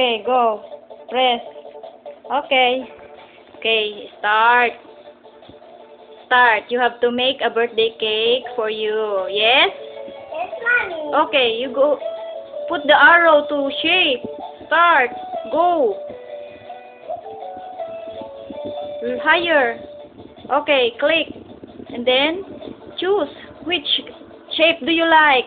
Okay, go. Press. Okay. Okay, start. Start. You have to make a birthday cake for you. Yes? Yes, Mommy. Okay, you go. Put the arrow to shape. Start. Go. Higher. Okay, click. And then choose which shape do you like.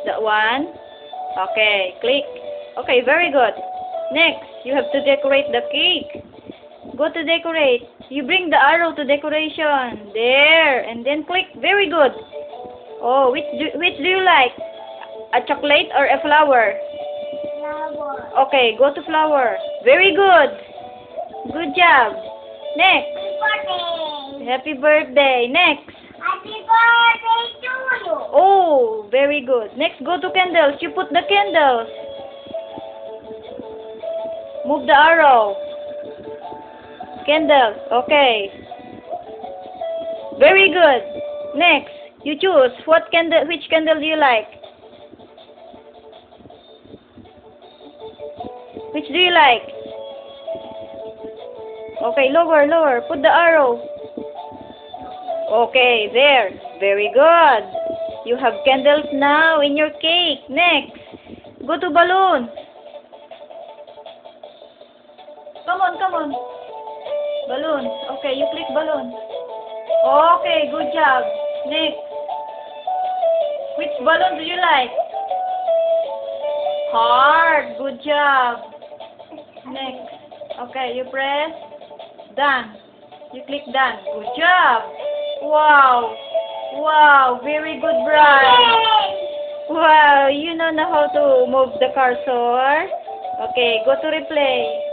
That one. Okay, click. Okay, very good. Next, you have to decorate the cake. Go to decorate. You bring the arrow to decoration. There. And then click. Very good. Oh, which do you like? A chocolate or a flower? Flower. Okay, go to flower. Very good. Good job. Next. Happy birthday. Happy birthday. Next. Happy birthday to you. Oh, very good. Next, go to candles. You put the candles. Move the arrow. Candles. Okay. Very good. Next, you choose which candle do you like? Which do you like? Okay, lower, lower. Put the arrow. Okay, there. Very good. You have candles now in your cake. Next, go to balloon. Come on, come on. Balloon. Okay, you click balloon. Okay, good job. Next. Which balloon do you like? Heart. Good job. Next. Okay, you press done. You click done. Good job. Wow. Wow, very good, Brian. Wow, you know how to move the cursor. Okay, go to replay.